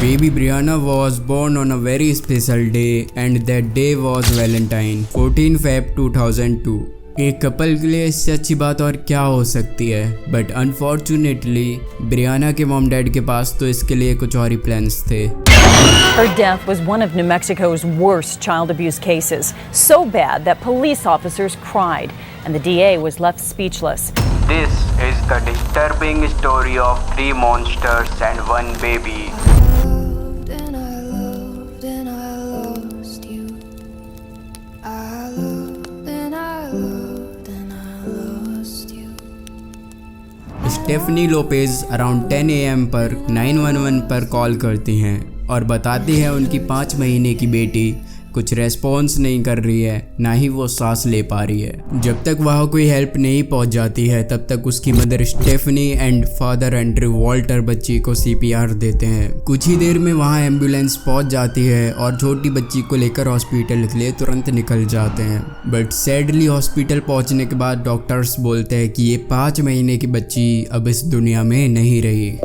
Baby Brianna was born on a very special day and that day was Valentine, 14 Feb 2002. एक couple के लिए इससे अच्छी बात और क्या हो सकती है, बट अनफॉर्चुनेटली ब्रियाना के मॉम डैड के पास तो इसके लिए कुछ और ही प्लान्स थे। Her death was one of New Mexico's worst child abuse cases, so bad that police officers cried and the DA was left speechless. This is the disturbing story of 3 monsters and 1 baby. Stephanie Lopez around 10 AM पर 911 पर call करती हैं और बताती है उनकी 5 महीने की बेटी कुछ रेस्पॉन्स नहीं कर रही है, ना ही वो सांस ले पा रही है। जब तक वहाँ कोई हेल्प नहीं पहुँच जाती है तब तक उसकी mother Stephanie and father Andrew Walter बच्ची को CPR देते हैं। कुछ ही देर में वहाँ एम्बुलेंस पहुँच जाती है और छोटी बच्ची को लेकर हॉस्पिटल के लिए तुरंत निकल जाते हैं। बट सैडली हॉस्पिटल पहुँचने के बाद डॉक्टर्स बोलते हैं कि ये 5 महीने की बच्ची अब इस दुनिया में नहीं रही।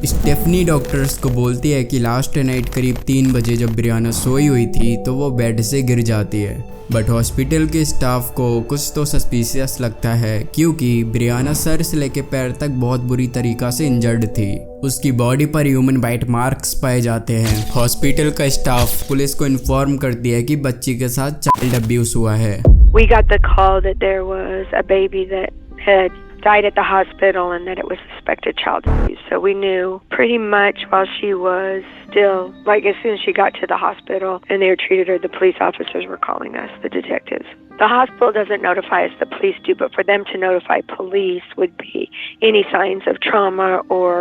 स्टेफनी डॉक्टर्स को बोलती है कि लास्ट नाइट करीब 3 बजे जब ब्रियाना सोई हुई थी तो वो बेड से गिर जाती है। बट हॉस्पिटल के स्टाफ को कुछ तो सस्पिशियस लगता है क्योंकि ब्रियाना सर से लेकर पैर तक बहुत बुरी तरीका से इंजर्ड थी। उसकी बॉडी पर ह्यूमन बाइट मार्क्स पाए जाते हैं। हॉस्पिटल का स्टाफ पुलिस को इन्फॉर्म करती है कि बच्ची के साथ चाइल्ड अब्यूज हुआ है। We got the call that there was a baby that had died at the hospital and that it was suspected child abuse. So we knew pretty much while she was still, like as soon as she got to the hospital and they treated her, the police officers were calling us, the detectives. The hospital doesn't notify us, the police do, but for them to notify police would be any signs of trauma or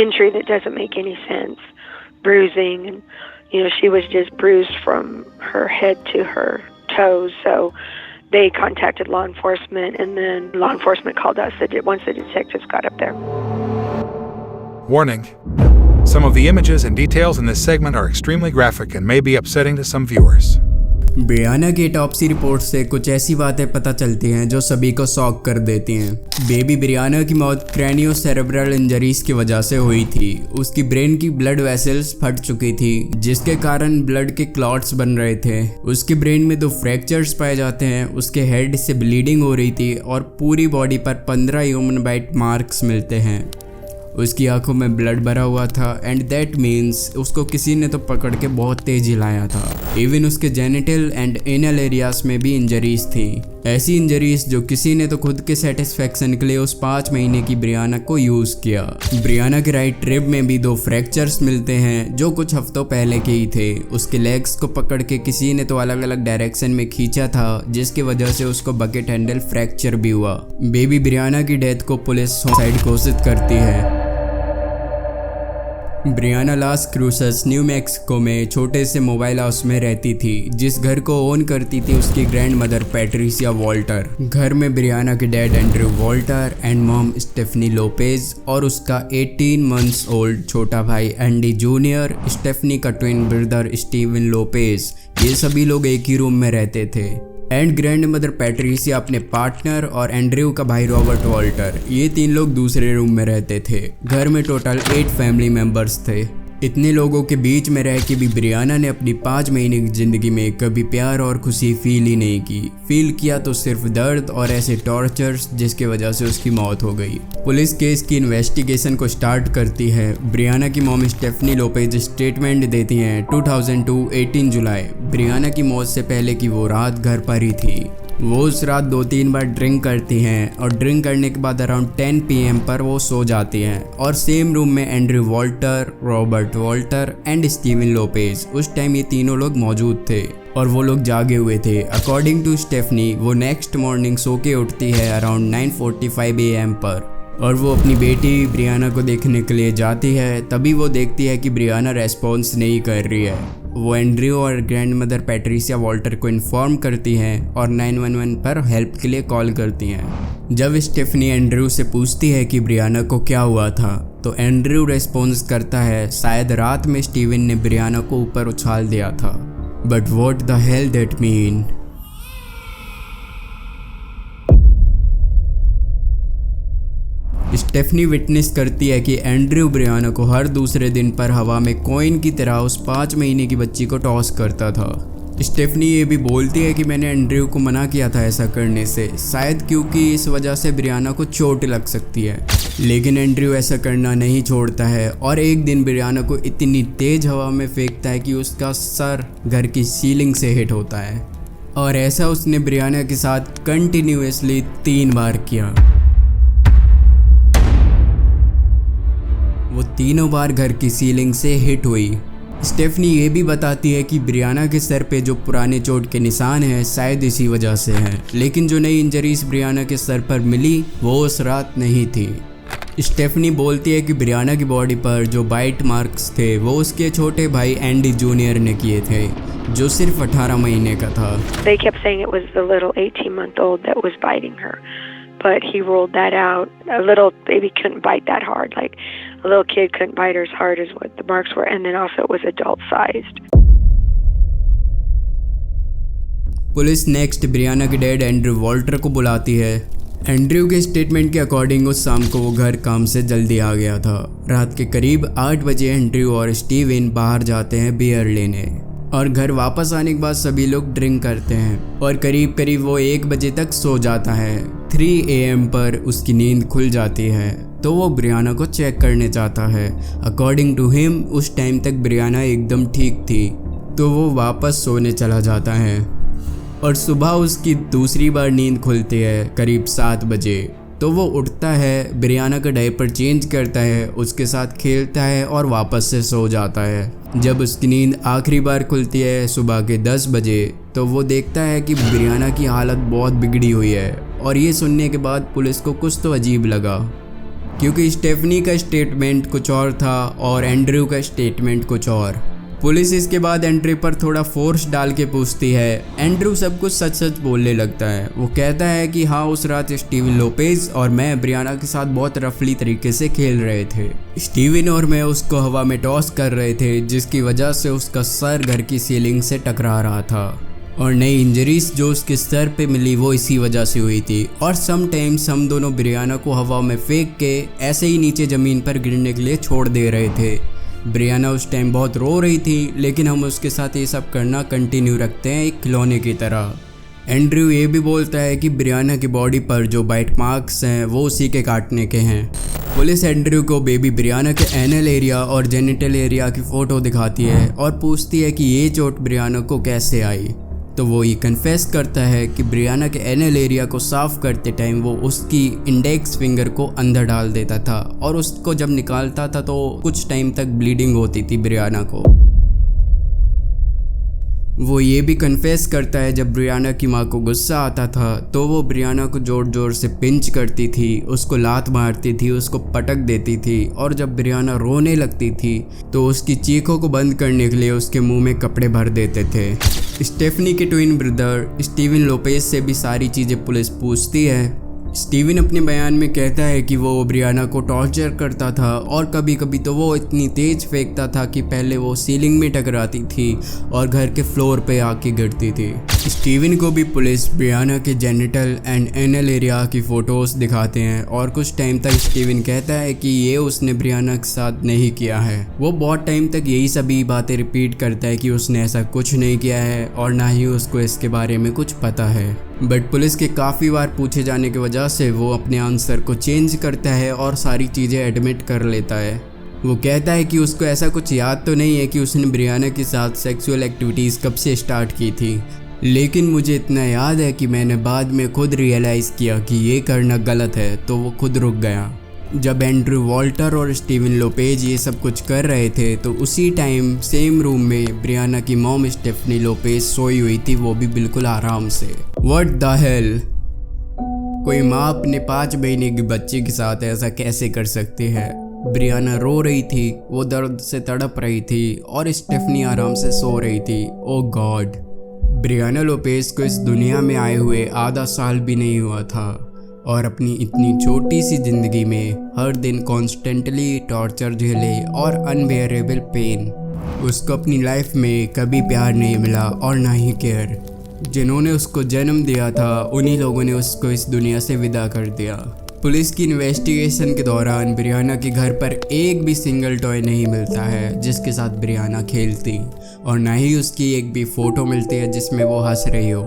injury that doesn't make any sense. Bruising and, she was just bruised from her head to her toes. So they contacted law enforcement, and then law enforcement called us once the detectives got up there. Warning. Some of the images and details in this segment are extremely graphic and may be upsetting to some viewers. Briana की autopsy report से कुछ ऐसी बातें पता चलती हैं जो सभी को शॉक कर देती हैं। बेबी ब्रियाना की मौत क्रैनियोसेरेब्रल इंजरीज की वजह से हुई थी। उसकी ब्रेन की ब्लड वेसल्स फट चुकी थी जिसके कारण ब्लड के क्लॉट्स बन रहे थे। उसके ब्रेन में 2 फ्रैक्चर्स पाए जाते हैं। उसके हेड से ब्लीडिंग हो रही थी और पूरी बॉडी पर 15 ह्यूमन बाइट मार्क्स मिलते हैं। उसकी आंखों में ब्लड भरा हुआ था एंड दैट मीन्स उसको किसी ने तो पकड़ के बहुत तेज हिलाया था। इवन उसके जेनिटल एंड एनल एरियाज में भी इंजरीज थी, ऐसी इंजरीज जो किसी ने तो खुद के सेटिस्फेक्शन के लिए उस 5 महीने की ब्रियाना को यूज किया। ब्रियाना के राइट रिब में भी 2 फ्रैक्चर्स मिलते हैं जो कुछ हफ्तों पहले के ही थे। उसके लेग्स को पकड़ के किसी ने तो अलग अलग डायरेक्शन में खींचा था जिसकी वजह से उसको बकेट हैंडल फ्रैक्चर भी हुआ। बेबी ब्रियाना की डेथ को पुलिस सुसाइड घोषित करती है। ब्रियाना लास क्रूसेस न्यू मैक्सिको में छोटे से मोबाइल हाउस में रहती थी जिस घर को ओन करती थी उसकी ग्रैंड मदर पैट्रिसिया वॉल्टर। घर में ब्रियाना के dad Andrew Walter and mom Stephanie Lopez और उसका 18 मंथ्स ओल्ड छोटा भाई एंडी जूनियर, स्टेफनी का ट्विन ब्रदर स्टीवन लोपेज, ये सभी लोग एक ही रूम में रहते थे। एंड ग्रैंड मदर पैट्रिसिया अपने पार्टनर और एंड्रयू का भाई रॉबर्ट वॉल्टर, ये 3 लोग दूसरे रूम में रहते थे। घर में टोटल 8 फैमिली मेंबर्स थे। इतने लोगों के बीच में रह के भी ब्रियाना ने अपनी 5 महीने की जिंदगी में कभी प्यार और खुशी फील ही नहीं की। फील किया तो सिर्फ दर्द और ऐसे टॉर्चर्स जिसकी वजह से उसकी मौत हो गई। पुलिस केस की इन्वेस्टिगेशन को स्टार्ट करती है। ब्रियाना की मॉम स्टेफनी लोपेज स्टेटमेंट देती हैं 2002 18 जुलाई ब्रियाना की मौत से पहले की वो रात घर पर ही थी। वो उस रात 2-3 बार ड्रिंक करती हैं और ड्रिंक करने के बाद अराउंड 10 PM पर वो सो जाती हैं और सेम रूम में Andrew Walter, Robert Walter and Steven Lopez, उस टाइम ये तीनों लोग मौजूद थे और वो लोग जागे हुए थे। अकॉर्डिंग टू स्टेफनी वो नेक्स्ट मॉर्निंग सो के उठती है अराउंड 9:45 AM पर और वो अपनी बेटी ब्रियाना को देखने के लिए जाती है। तभी वो देखती है कि ब्रियाना रेस्पॉन्स नहीं कर रही है। वो एंड्रयू और ग्रैंड मदर पैट्रिसिया वॉल्टर को इन्फॉर्म करती हैं और 911 पर हेल्प के लिए कॉल करती हैं। जब स्टेफनी एंड्रयू से पूछती है कि ब्रियाना को क्या हुआ था तो एंड्रयू रेस्पॉन्स करता है शायद रात में स्टीवन ने ब्रियाना को ऊपर उछाल दिया था। But what the hell that mean? Stephanie witness करती है कि एंड्रयू ब्रियाना को हर दूसरे दिन पर हवा में कॉइन की तरह उस 5 महीने की बच्ची को टॉस करता था। स्टेफनी ये भी बोलती है कि मैंने एंड्रयू को मना किया था ऐसा करने से, शायद क्योंकि इस वजह से ब्रियाना को चोट लग सकती है। लेकिन एंड्रयू ऐसा करना नहीं छोड़ता है और एक दिन ब्रियाना को इतनी तेज हवा में फेंकता है कि उसका सर घर की सीलिंग से हिट होता है। और ऐसा उसने ब्रियाना के साथ कंटिन्यूअसली 3 बार किया। वो तीनों बार घर की सीलिंग से हिट हुई। स्टेफनी ये भी बताती है कि ब्रियाना के सर पे जो पुराने चोट के निशान हैं शायद इसी वजह से हैं, लेकिन जो नई इंजरीज ब्रियाना के सर पर मिली वो उस रात नहीं थी। स्टेफनी बोलती है कि ब्रियाना की बॉडी पर जो बाइट मार्क्स थे वो उसके छोटे भाई एंडी जूनियर ने किए थे, जो सिर्फ 18 महीने का था। They kept saying it was the little 18-month-old that was biting her, but he ruled that out. A little baby couldn't bite that hard. Like a little kid couldn't bite her as hard as what the marks were, and then also it was adult-sized. Police next Briana के dad Andrew Walter को बुलाती है। Andrew के statement के according उस शाम को वो घर काम से जल्दी आ गया था। रात के करीब 8 बजे एंड्रयू और स्टीवन बाहर जाते हैं बियर लेने और घर वापस आने के बाद सभी लोग ड्रिंक करते हैं और करीब करीब वो 1 बजे तक सो जाता है। 3 AM पर उसकी नींद खुल जाती है तो वो ब्रियाना को चेक करने चाहता है। अकॉर्डिंग टू हिम उस टाइम तक ब्रियाना एकदम ठीक थी, तो वो वापस सोने चला जाता है और सुबह उसकी दूसरी बार नींद खुलती है करीब 7 बजे। तो वो उठता है, ब्रियाना का डायपर चेंज करता है, उसके साथ खेलता है और वापस से सो जाता है। जब उसकी नींद आखिरी बार खुलती है सुबह के 10 बजे तो वो देखता है कि ब्रियाना की हालत बहुत बिगड़ी हुई है और ये सुनने के बाद पुलिस को कुछ तो अजीब लगा, क्योंकि स्टेफनी का स्टेटमेंट कुछ और था और एंड्रयू का स्टेटमेंट कुछ और। पुलिस इसके बाद एंड्रयू पर थोड़ा फोर्स डाल के पूछती है। एंड्रयू सब कुछ सच सच बोलने लगता है। वो कहता है कि हाँ, उस रात स्टीवन लोपेज और मैं ब्रियाना के साथ बहुत रफली तरीके से खेल रहे थे। स्टीवन और मैं उसको हवा में टॉस कर रहे थे, जिसकी वजह से उसका सर घर की सीलिंग से टकरा रहा था और नई इंजरीज जो उसके सर पे मिली वो इसी वजह से हुई थी। और समटाइम्स हम दोनों ब्रियाना को हवा में फेंक के ऐसे ही नीचे ज़मीन पर गिरने के लिए छोड़ दे रहे थे। ब्रियाना उस टाइम बहुत रो रही थी, लेकिन हम उसके साथ ये सब करना कंटिन्यू रखते हैं एक खिलौने की तरह। एंड्रयू ये भी बोलता है कि ब्रियाना की बॉडी पर जो बाइट मार्क्स हैं वो उसी के काटने के हैं। पुलिस एंड्रयू को बेबी ब्रियाना के एनल एरिया और जेनिटल एरिया की फ़ोटो दिखाती है और पूछती है कि ये चोट ब्रियाना को कैसे आई। तो वो ये कन्फेस करता है कि ब्रियाना के एनल एरिया को साफ़ करते टाइम वो उसकी इंडेक्स फिंगर को अंदर डाल देता था और उसको जब निकालता था तो कुछ टाइम तक ब्लीडिंग होती थी ब्रियाना को। वो ये भी कन्फेस करता है जब ब्रियाना की माँ को गुस्सा आता था तो वो ब्रियाना को ज़ोर ज़ोर से पिंच करती थी, उसको लात मारती थी, उसको पटक देती थी और जब ब्रियाना रोने लगती थी तो उसकी चीखों को बंद करने के लिए उसके मुंह में कपड़े भर देते थे। स्टेफनी के ट्विन ब्रदर स्टीवन लोपेज से भी सारी चीज़ें पुलिस पूछती है। स्टीवन अपने बयान में कहता है कि वो ब्रियाना को टॉर्चर करता था और कभी कभी तो वो इतनी तेज फेंकता था कि पहले वो सीलिंग में टकराती थी और घर के फ्लोर पे आके गिरती थी। स्टीवन को भी पुलिस ब्रियाना के जेनिटल एंड एनल एरिया की फ़ोटोज़ दिखाते हैं और कुछ टाइम तक स्टीवन कहता है कि ये उसने ब्रियाना के साथ नहीं किया है। वो बहुत टाइम तक यही सभी बातें रिपीट करता है कि उसने ऐसा कुछ नहीं किया है और ना ही उसको इसके बारे में कुछ पता है। बट पुलिस के काफ़ी बार पूछे जाने की वजह से वो अपने आंसर को चेंज करता है और सारी चीज़ें एडमिट कर लेता है। वो कहता है कि उसको ऐसा कुछ याद तो नहीं है कि उसने ब्रियाना के साथ सेक्सुअल एक्टिविटीज़ कब से स्टार्ट की थी, लेकिन मुझे इतना याद है कि मैंने बाद में खुद रियलाइज़ किया कि ये करना गलत है, तो वो खुद रुक गया। जब एंड्रयू वॉल्टर और स्टीवन लोपेज ये सब कुछ कर रहे थे तो उसी टाइम सेम रूम में ब्रियाना की मॉम स्टेफनी लोपेज सोई हुई थी, वो भी बिल्कुल आराम से। व्हाट द हेल, कोई माँ अपने 5 महीने की बच्चे के साथ ऐसा कैसे कर सकती है। ब्रियाना रो रही थी, वो दर्द से तड़प रही थी और स्टेफनी आराम से सो रही थी। ओ गॉड, ब्रियाना लोपेज को इस दुनिया में आए हुए आधा साल भी नहीं हुआ था और अपनी इतनी छोटी सी ज़िंदगी में हर दिन कॉन्स्टेंटली टॉर्चर झेले और अनबेयरेबल पेन। उसको अपनी लाइफ में कभी प्यार नहीं मिला और ना ही केयर। जिन्होंने उसको जन्म दिया था उन्हीं लोगों ने उसको इस दुनिया से विदा कर दिया। पुलिस की इन्वेस्टिगेशन के दौरान ब्रियाना के घर पर एक भी सिंगल टॉय नहीं मिलता है जिसके साथ ब्रियाना खेलती, और ना ही उसकी एक भी फ़ोटो मिलती है जिसमें वो हंस रही हो।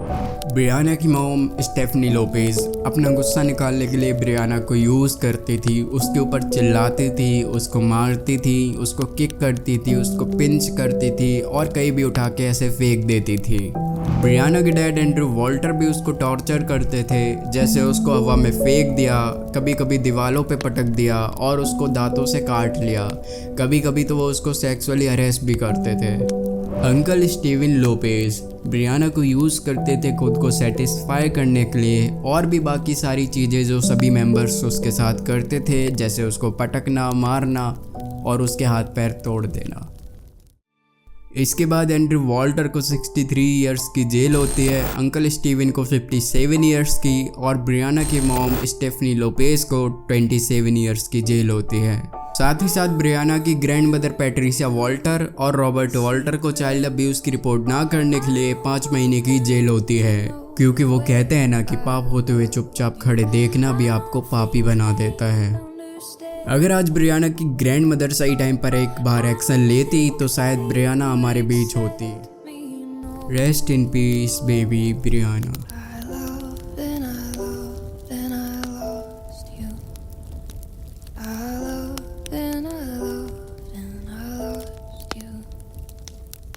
ब्रियाना की मॉम स्टेफनी लोपेज अपना गुस्सा निकालने के लिए ब्रियाना को यूज़ करती थी, उसके ऊपर चिल्लाती थी, उसको मारती थी, उसको किक करती थी, उसको पिंच करती थी और कहीं भी उठा के ऐसे फेंक देती थी। ब्रियाना के डैड एंड्रू वॉल्टर भी उसको टॉर्चर करते थे, जैसे उसको हवा में फेंक दिया, कभी कभी दीवारों पे पटक दिया और उसको दांतों से काट लिया। कभी कभी तो वो उसको सेक्सुअली हरेस भी करते थे। अंकल स्टीवन लोपेज ब्रियाना को यूज़ करते थे खुद को सेटिस्फाई करने के लिए, और भी बाकी सारी चीज़ें जो सभी मेंबर्स उसके साथ करते थे, जैसे उसको पटकना, मारना और उसके हाथ पैर तोड़ देना। इसके बाद एंड्रू वॉल्टर को 63 इयर्स की जेल होती है, अंकल स्टीवन को 57 इयर्स की और ब्रियाना की मॉम स्टेफनी लोपेज को 27 इयर्स की जेल होती है। साथ ही साथ ब्रियाना की ग्रैंड मदर पैट्रिसिया वॉल्टर और रॉबर्ट वॉल्टर को चाइल्ड अब्यूज़ की रिपोर्ट ना करने के लिए 5 महीने की जेल होती है, क्योंकि वो कहते हैं ना कि पाप होते हुए चुपचाप खड़े देखना भी आपको पापी बना देता है। अगर आज ब्रियाना की ग्रैंड मदर सही टाइम पर एक बार एक्शन लेती तो शायद ब्रियाना हमारे बीच होती। Rest in peace baby Brianna.